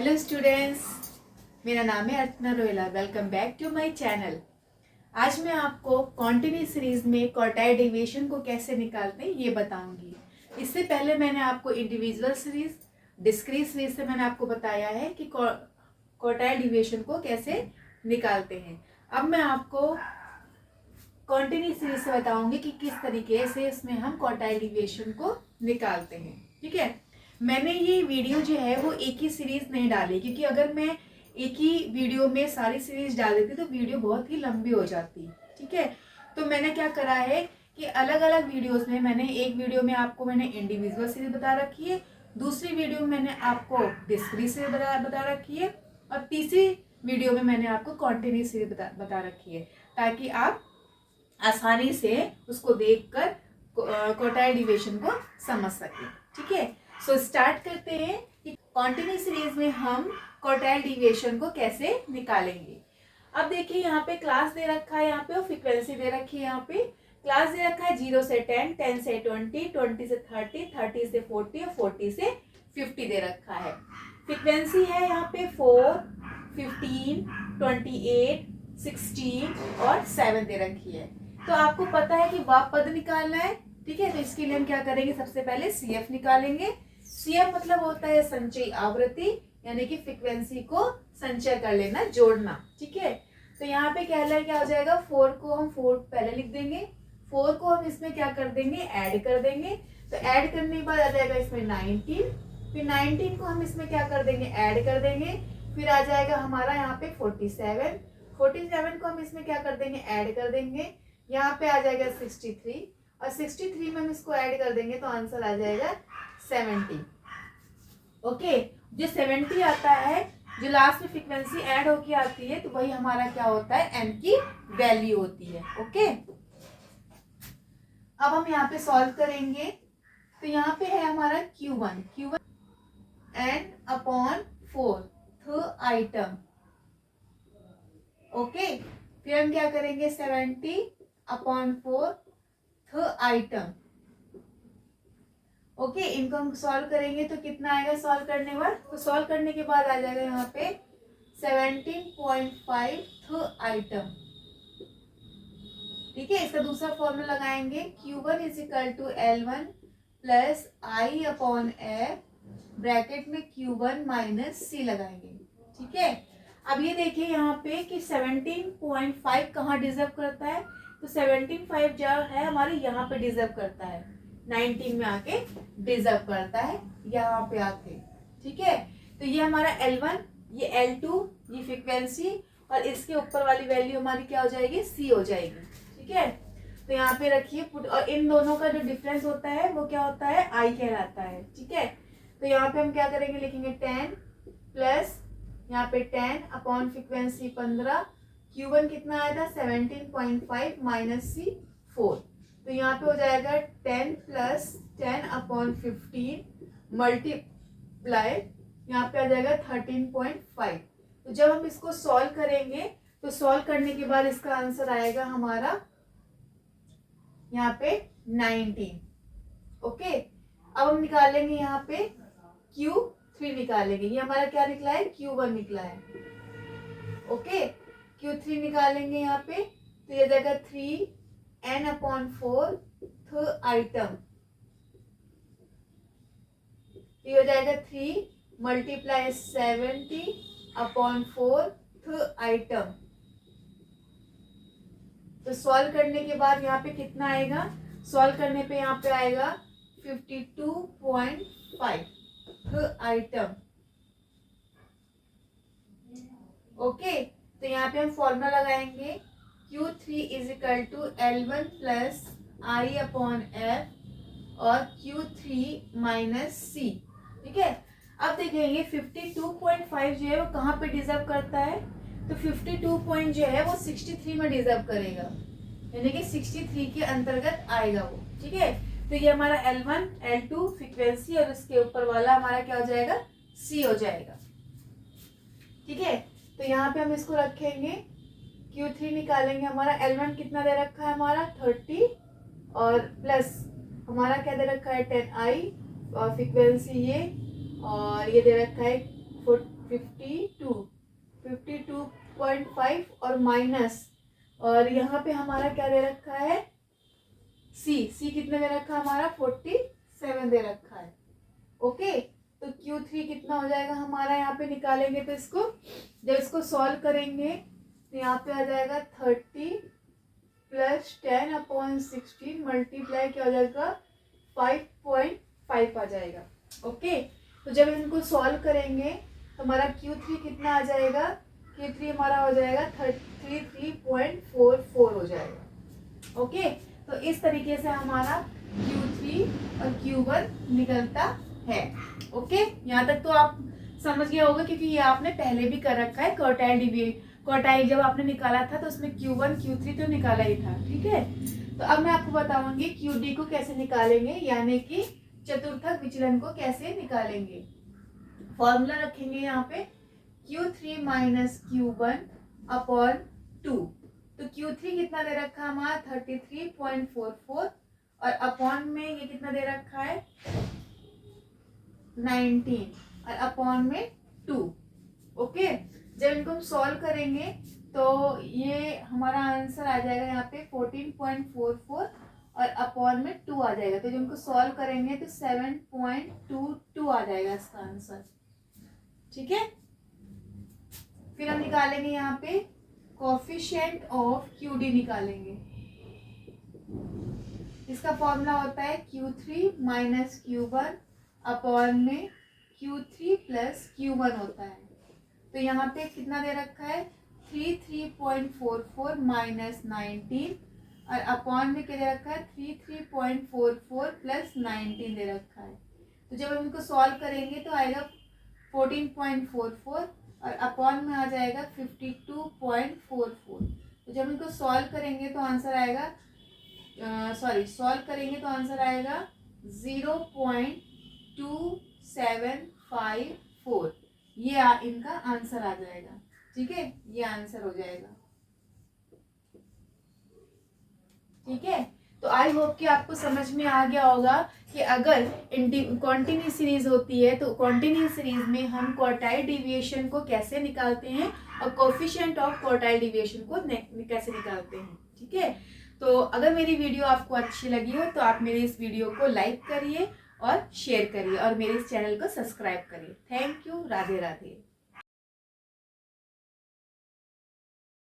Hello students, मेरा नाम है Archana Royla. Welcome back to my channel. आज मैं आपको कॉन्टिन्यूस सीरीज में क्वार्टाइल डेविएशन को कैसे निकालते हैं ये बताऊंगी। इससे पहले मैंने आपको इंडिविजुअल सीरीज, डिस्क्रीट सीरीज से मैंने आपको बताया है कि क्वार्टाइल डेविएशन को कैसे निकालते हैं। अब मैं आपको कॉन्टिन्यूस सीरीज से बताऊंगी कि किस तरीके से इसमें हम क्वार्टाइल डेविएशन को निकालते हैं। ठीक है, मैंने ये वीडियो जो है वो एक ही सीरीज नहीं डाली, क्योंकि अगर मैं एक ही वीडियो में सारी सीरीज डाल देती तो वीडियो बहुत ही लंबी हो जाती। ठीक है, तो मैंने क्या करा है कि अलग अलग वीडियोस में मैंने एक वीडियो में आपको मैंने इंडिविजुअल सीरीज बता रखी है, दूसरी वीडियो में मैंने आपको डिस्क्रीट सीरीज बता रखी है, और तीसरी वीडियो में मैंने आपको कॉन्टिन्यूस सीरीज बता रखी है, ताकि आप आसानी से उसको देखकर क्वार्टाइल डेविएशन को समझ सकें। ठीक है, सो स्टार्ट करते हैं कि कॉन्टिन्यूस सीरीज में हम क्वार्टाइल डेविएशन को कैसे निकालेंगे। अब देखिए यहाँ पे क्लास दे रखा है, यहाँ पे और फ्रीक्वेंसी दे रखी है। यहाँ पे क्लास दे रखा है 0 से 10, 10 से 20, 20 से 30, 30 से 40 और 40 से 50 दे रखा है। फ्रीक्वेंसी है यहाँ पे 4, 15, 28, 16 और 7 दे रखी है। तो आपको पता है कि वाप पद निकालना है। ठीक है, तो इसके लिए हम क्या करेंगे, सबसे पहले CF निकालेंगे। CF मतलब होता है संचयी आवृत्ति, यानी कि फ्रीक्वेंसी को संचय कर लेना, जोड़ना। ठीक है, तो यहाँ पे क्या हो जाएगा, 4 को हम 4 पहले लिख देंगे, 4 को हम इसमें क्या कर देंगे, ऐड कर देंगे। तो ऐड करने के बाद आ जाएगा इसमें 19, फिर 19 को हम इसमें क्या कर देंगे, ऐड कर देंगे। फिर आ जाएगा हमारा यहाँ पे 47, 47 को हम इसमें क्या कर देंगे, ऐड कर देंगे। यहाँ पे आ जाएगा 63, और 63 में हम इसको ऐड कर देंगे तो आंसर आ जाएगा 70। ओके, जो 70 आता है, जो लास्ट में फ्रीक्वेंसी ऐड होके आती है, तो वही हमारा क्या होता है, n की वैल्यू होती है। ओके, अब हम यहाँ पे सॉल्व करेंगे। तो यहाँ पे है हमारा Q1 n upon 4th item. Okay, फिर हम क्या करेंगे, 70 अपॉन 4th आइटम। ओके, इनको हम सॉल्व करेंगे तो कितना आएगा सॉल्व करने बाद, तो सॉल्व करने के बाद आ जाएगा यहाँ पे 17.5th आइटम। ठीक है, इसका दूसरा फॉर्मूला लगाएंगे, Q1 is equal to L1 plus I upon F, bracket में Q1 माइनस C लगाएंगे। ठीक है, अब ये देखिए यहाँ पे कि 17.5 कहाँ डिजर्व करता है, तो 17.5 जो है हमारे यहाँ पे डिजर्व करता है, 19 में आके डिजर्व करता है यहाँ पे आके। ठीक है, तो ये हमारा L1, ये L2, ये फ्रीक्वेंसी, और इसके ऊपर वाली वैल्यू हमारी क्या हो जाएगी, C हो जाएगी। ठीक है, तो यहाँ पे रखिए पुट, और इन दोनों का जो डिफरेंस होता है वो क्या होता है, I कहलाता है। ठीक है, तो यहाँ पे हम क्या करेंगे, लिखेंगे 10 प्लस यहाँ पे 10 अपॉन फ्रीक्वेंसी 15, Q1 कितना आया था 17.5 माइनस C 4, तो यहाँ पे हो जाएगा 10 प्लस 10 अपॉन 15 मल्टीप्लाई, यहाँ पे आ जाएगा 13.5। तो जब हम इसको सॉल्व करेंगे तो सॉल्व करने के बाद इसका आंसर आएगा हमारा यहाँ पे 19। ओके, अब हम निकालेंगे यहाँ पे Q3 निकालेंगे। ये हमारा क्या निकला है, Q1 निकला है। ओके, Q3 निकालेंगे यहाँ पे, तो ये जाएगा 3n अपॉन 4th आइटम, ये हो जाएगा 3 मल्टीप्लाई 70 अपॉन 4th आइटम। तो सॉल्व करने के बाद यहाँ पे कितना आएगा, सॉल्व करने पे यहाँ पे आएगा 52.5th आइटम। ओके, तो यहाँ पे हम फॉर्मूला लगाएंगे, Q3 is equal to L1 plus I upon F और Q3 माइनस C। ठीक है, अब देखेंगे 52.5 जो है वो कहाँ पे डिजर्व करता है, तो 52 पॉइंट जो है वो 63 में डिजर्व करेगा, यानी कि 63 के अंतर्गत आएगा वो। ठीक है, तो ये हमारा L1, L2 फ्रीक्वेंसी, और इसके ऊपर वाला हमारा क्या हो जाएगा, C हो जाएगा। ठीक है, तो यहाँ पे हम इसको रखेंगे, Q3 निकालेंगे, हमारा L1 कितना दे रखा है, हमारा 30, और प्लस हमारा क्या दे रखा है 10i, और फ्रीक्वेंसी ये, और ये दे रखा है 52.5 और माइनस, और यहाँ पे हमारा क्या दे रखा है, सी कितना दे रखा है हमारा 47 दे रखा है। ओके, तो Q3 कितना हो जाएगा हमारा, यहाँ पे निकालेंगे तो इसको जब इसको सॉल्व करेंगे तो यहाँ पे आ जाएगा 30 प्लस 10/16 मल्टीप्लाई क्या हो जाएगा 5.5 आ जाएगा। ओके, तो जब इनको सॉल्व करेंगे तो हमारा Q3 कितना आ जाएगा, Q3 हमारा हो जाएगा 33.44 हो जाएगा। ओके, तो इस तरीके से हमारा Q3 और Q1 निकलता है। ओके, यहाँ तक तो आप समझ गया होगा क्योंकि ये आपने पहले भी कर रखा है। क्वार्टाइल जब आपने निकाला था तो उसमें Q1 Q3 तो निकाला ही था। ठीक है, तो अब मैं आपको बताऊंगी QD को कैसे निकालेंगे, यानी कि चतुर्थक विचलन को कैसे निकालेंगे। फॉर्मूला रखेंगे यहाँ पे Q3 माइनस Q1 अपॉन 2। तो Q3 कितना दे रखा है हमारा 33.44 और अपॉन में ये कितना दे रखा है 19 और अपॉन में 2। ओके, जब इनको हम सॉल्व करेंगे तो ये हमारा आंसर आ जाएगा यहाँ पे 14.44 और अपॉन में 2 आ जाएगा। तो जब इनको सॉल्व करेंगे तो 7.22 आ जाएगा इसका आंसर। ठीक है, फिर हम निकालेंगे यहाँ पे कोफिशिएंट ऑफ QD निकालेंगे। इसका फॉर्मूला होता है Q3 माइनस Q1 अपॉन में Q3 प्लस Q1 होता है। तो यहाँ पे कितना दे रखा है 33.44 माइनस 19 और अपॉन में क्या दे रखा है 33.44 प्लस 19 दे रखा है। तो जब हम इनको सॉल्व करेंगे तो आएगा 14.44 और अपॉन में आ जाएगा 52.44। तो जब इनको सॉल्व करेंगे तो आंसर आएगा सॉल्व करेंगे तो आंसर आएगा 0.2754। ये इनका आंसर आ जाएगा। ठीक है, ये आंसर हो जाएगा। ठीक है, तो आई होप कि आपको समझ में आ गया होगा कि अगर कॉन्टिन्यूस सीरीज होती है तो कॉन्टिन्यूस सीरीज में हम क्वार्टाइल डिविएशन को कैसे निकालते हैं और कोफिशिएंट ऑफ क्वार्टाइल डिविएशन को कैसे निकालते हैं। ठीक है, तो अगर मेरी वीडियो आपको अच्छी लगी हो तो आप मेरे इस वीडियो को लाइक करिए और शेयर करिए और मेरे इस चैनल को सब्सक्राइब करिए। Thank you, Radhe Radhe.